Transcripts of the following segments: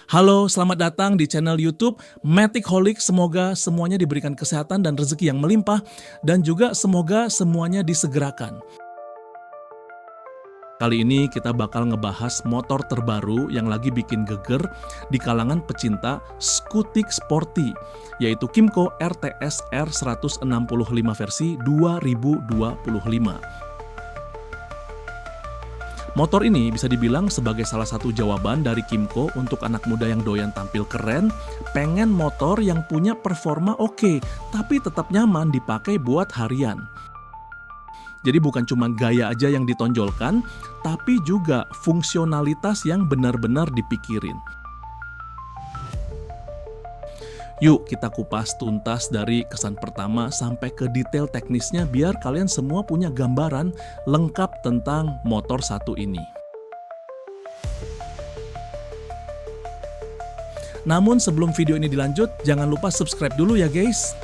Halo, selamat datang di channel YouTube Matic Holic. Semoga semuanya diberikan kesehatan dan rezeki yang melimpah, dan juga semoga semuanya disegerakan. Kali ini kita bakal ngebahas motor terbaru yang lagi bikin geger di kalangan pecinta skutik sporty, yaitu Kymco RTS R165 versi 2025. Motor ini bisa dibilang sebagai salah satu jawaban dari Kymco untuk anak muda yang doyan tampil keren, pengen motor yang punya performa oke, tapi tetap nyaman dipakai buat harian. Jadi bukan cuma gaya aja yang ditonjolkan, tapi juga fungsionalitas yang benar-benar dipikirin. Yuk kita kupas tuntas dari kesan pertama sampai ke detail teknisnya biar kalian semua punya gambaran lengkap tentang motor satu ini. Namun sebelum video ini dilanjut, jangan lupa subscribe dulu ya guys.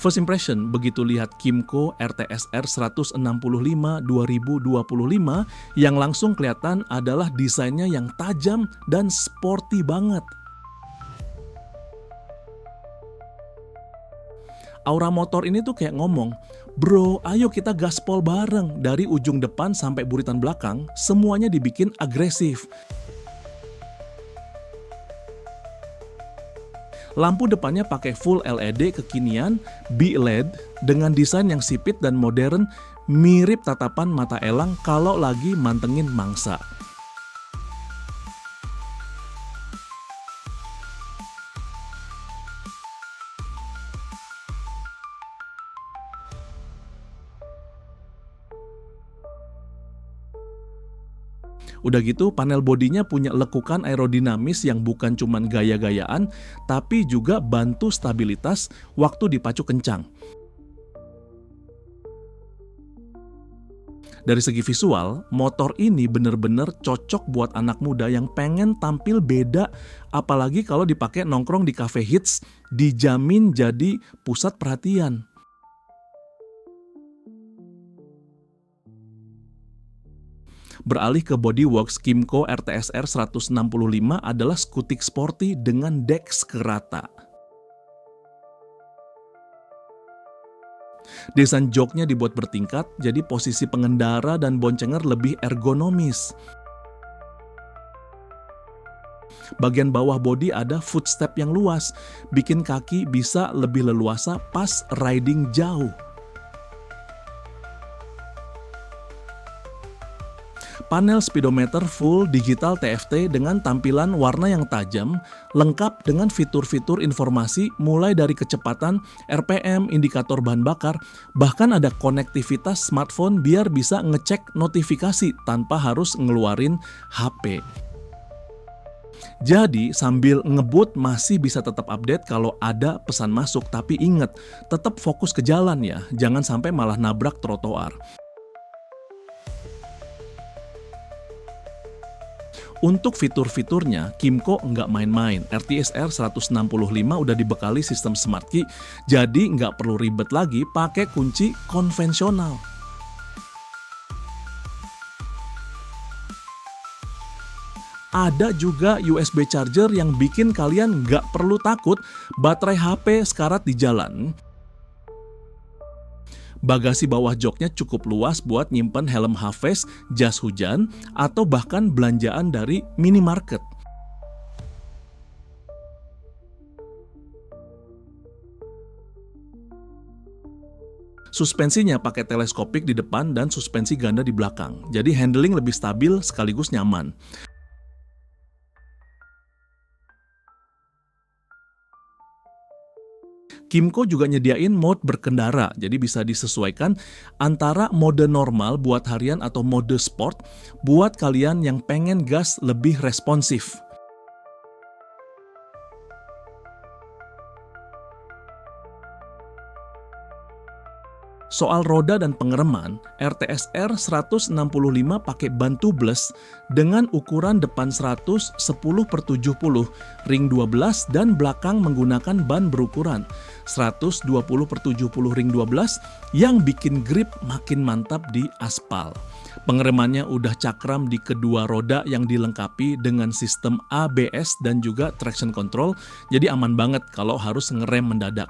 First impression begitu lihat Kymco RTSR 165 2025 yang langsung kelihatan adalah desainnya yang tajam dan sporty banget. Aura motor ini tuh kayak ngomong, bro ayo kita gaspol bareng, dari ujung depan sampai buritan belakang semuanya dibikin agresif. Lampu depannya pakai full LED kekinian, B-LED dengan desain yang sipit dan modern, mirip tatapan mata elang kalau lagi mantengin mangsa. Udah gitu panel bodinya punya lekukan aerodinamis yang bukan cuman gaya-gayaan, tapi juga bantu stabilitas waktu dipacu kencang. Dari segi visual, motor ini bener-bener cocok buat anak muda yang pengen tampil beda, apalagi kalau dipakai nongkrong di cafe hits, dijamin jadi pusat perhatian. Beralih ke bodyworks, Kymco RTSR 165 adalah skutik sporty dengan dex kerata. Desain joknya dibuat bertingkat, jadi posisi pengendara dan boncenger lebih ergonomis. Bagian bawah bodi ada footstep yang luas, bikin kaki bisa lebih leluasa pas riding jauh. Panel speedometer full digital TFT dengan tampilan warna yang tajam, lengkap dengan fitur-fitur informasi mulai dari kecepatan, RPM, indikator bahan bakar, bahkan ada konektivitas smartphone biar bisa ngecek notifikasi tanpa harus ngeluarin HP. Jadi sambil ngebut masih bisa tetap update kalau ada pesan masuk, tapi ingat, tetap fokus ke jalan ya, jangan sampai malah nabrak trotoar. Untuk fitur-fiturnya, Kymco nggak main-main. RTSR 165 udah dibekali sistem smart key, jadi nggak perlu ribet lagi pakai kunci konvensional. Ada juga USB charger yang bikin kalian nggak perlu takut baterai HP sekarat di jalan. Bagasi bawah joknya cukup luas buat nyimpen helm Hafiz, jas hujan, atau bahkan belanjaan dari minimarket. Suspensinya pakai teleskopik di depan dan suspensi ganda di belakang, jadi handling lebih stabil sekaligus nyaman. Kymco juga nyediain mode berkendara, jadi bisa disesuaikan antara mode normal buat harian atau mode sport buat kalian yang pengen gas lebih responsif. Soal roda dan pengereman, RTSR 165 pakai ban tubeless dengan ukuran depan 100 10/70 ring 12 dan belakang menggunakan ban berukuran 120/70 ring 12 yang bikin grip makin mantap di aspal. Pengeremannya udah cakram di kedua roda yang dilengkapi dengan sistem ABS dan juga traction control, jadi aman banget kalau harus ngerem mendadak.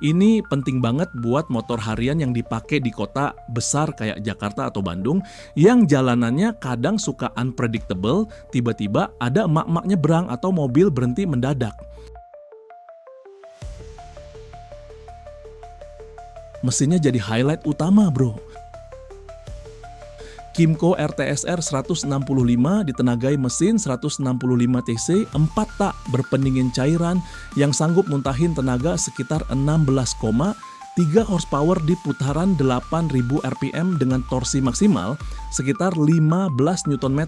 Ini penting banget buat motor harian yang dipakai di kota besar kayak Jakarta atau Bandung yang jalanannya kadang suka unpredictable, tiba-tiba ada emak-emak nyebrang atau mobil berhenti mendadak. Mesinnya jadi highlight utama, bro. Kymco RTSR 165 ditenagai mesin 165 TC 4 tak berpendingin cairan yang sanggup muntahin tenaga sekitar 16,3 horsepower di putaran 8000 rpm dengan torsi maksimal sekitar 15 Nm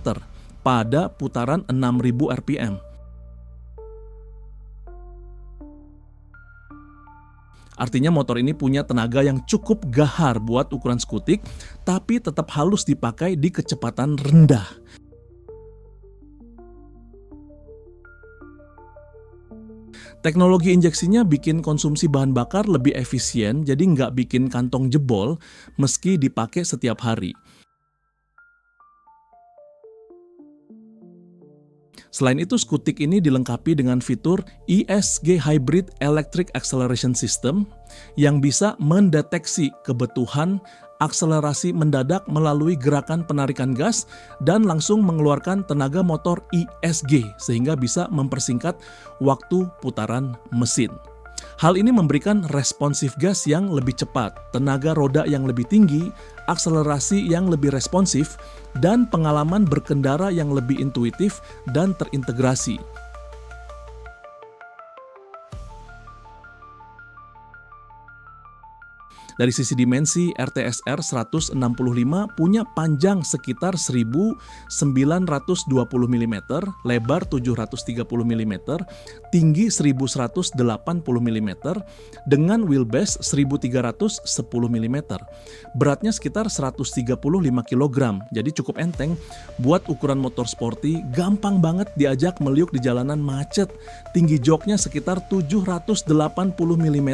pada putaran 6000 rpm. Artinya motor ini punya tenaga yang cukup gahar buat ukuran skutik, tapi tetap halus dipakai di kecepatan rendah. Teknologi injeksinya bikin konsumsi bahan bakar lebih efisien, jadi nggak bikin kantong jebol meski dipakai setiap hari. Selain itu, skutik ini dilengkapi dengan fitur ESG Hybrid Electric Acceleration System yang bisa mendeteksi kebutuhan akselerasi mendadak melalui gerakan penarikan gas dan langsung mengeluarkan tenaga motor ESG sehingga bisa mempersingkat waktu putaran mesin. Hal ini memberikan responsif gas yang lebih cepat, tenaga roda yang lebih tinggi, akselerasi yang lebih responsif, dan pengalaman berkendara yang lebih intuitif dan terintegrasi. Dari sisi dimensi, RTSR 165 punya panjang sekitar 1920 mm, lebar 730 mm, tinggi 1180 mm, dengan wheelbase 1310 mm. Beratnya sekitar 135 kg, jadi cukup enteng. Buat ukuran motor sporty, gampang banget diajak meliuk di jalanan macet. Tinggi joknya sekitar 780 mm,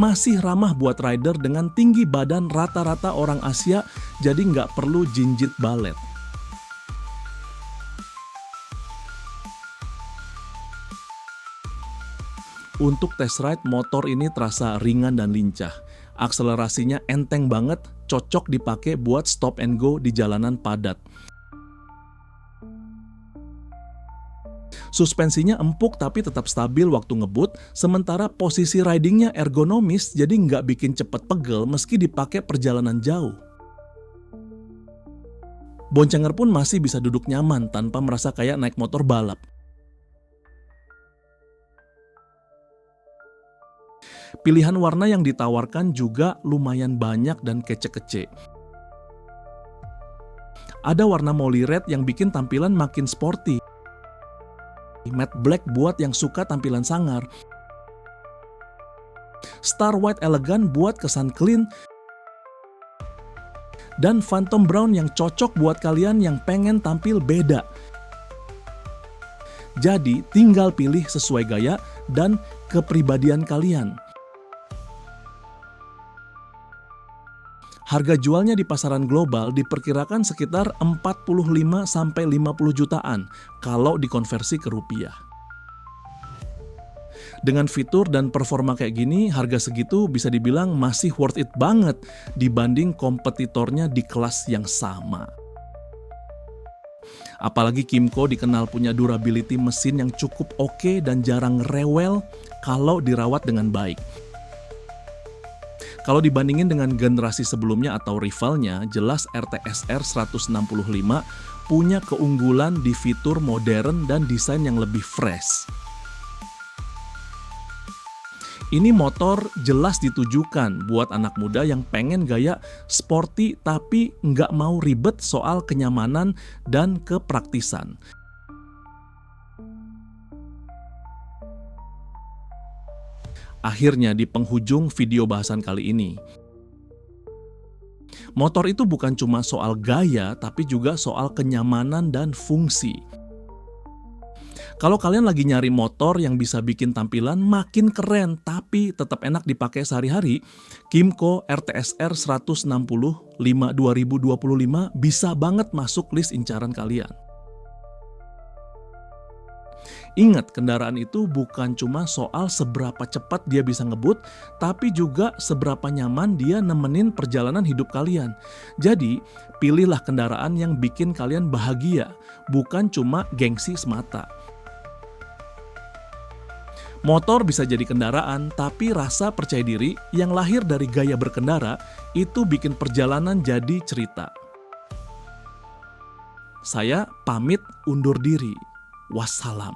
masih ramah buat rider dengan tinggi badan rata-rata orang Asia, jadi nggak perlu jinjit balet. Untuk test ride, motor ini terasa ringan dan lincah. Akselerasinya enteng banget, cocok dipakai buat stop and go di jalanan padat. Suspensinya empuk tapi tetap stabil waktu ngebut, sementara posisi ridingnya ergonomis jadi nggak bikin cepet pegel meski dipakai perjalanan jauh. Boncenger pun masih bisa duduk nyaman tanpa merasa kayak naik motor balap. Pilihan warna yang ditawarkan juga lumayan banyak dan kece-kece. Ada warna molly red yang bikin tampilan makin sporty. Matte black buat yang suka tampilan sangar. Star white elegan buat kesan clean. Dan phantom brown yang cocok buat kalian yang pengen tampil beda. Jadi tinggal pilih sesuai gaya dan kepribadian kalian. Harga jualnya di pasaran global diperkirakan sekitar 45-50 jutaan kalau dikonversi ke rupiah. Dengan fitur dan performa kayak gini, harga segitu bisa dibilang masih worth it banget dibanding kompetitornya di kelas yang sama. Apalagi Kymco dikenal punya durability mesin yang cukup oke dan jarang rewel kalau dirawat dengan baik. Kalau dibandingin dengan generasi sebelumnya atau rivalnya, jelas RTSR 165 punya keunggulan di fitur modern dan desain yang lebih fresh. Ini motor jelas ditujukan buat anak muda yang pengen gaya sporty tapi nggak mau ribet soal kenyamanan dan kepraktisan. Akhirnya di penghujung video bahasan kali ini, motor itu bukan cuma soal gaya tapi juga soal kenyamanan dan fungsi. Kalau kalian lagi nyari motor yang bisa bikin tampilan makin keren tapi tetap enak dipakai sehari-hari, Kymco RTSR 165 2025 bisa banget masuk list incaran kalian. Ingat, kendaraan itu bukan cuma soal seberapa cepat dia bisa ngebut, tapi juga seberapa nyaman dia nemenin perjalanan hidup kalian. Jadi, pilihlah kendaraan yang bikin kalian bahagia, bukan cuma gengsi semata. Motor bisa jadi kendaraan, tapi rasa percaya diri yang lahir dari gaya berkendara itu bikin perjalanan jadi cerita. Saya pamit undur diri. Wassalam.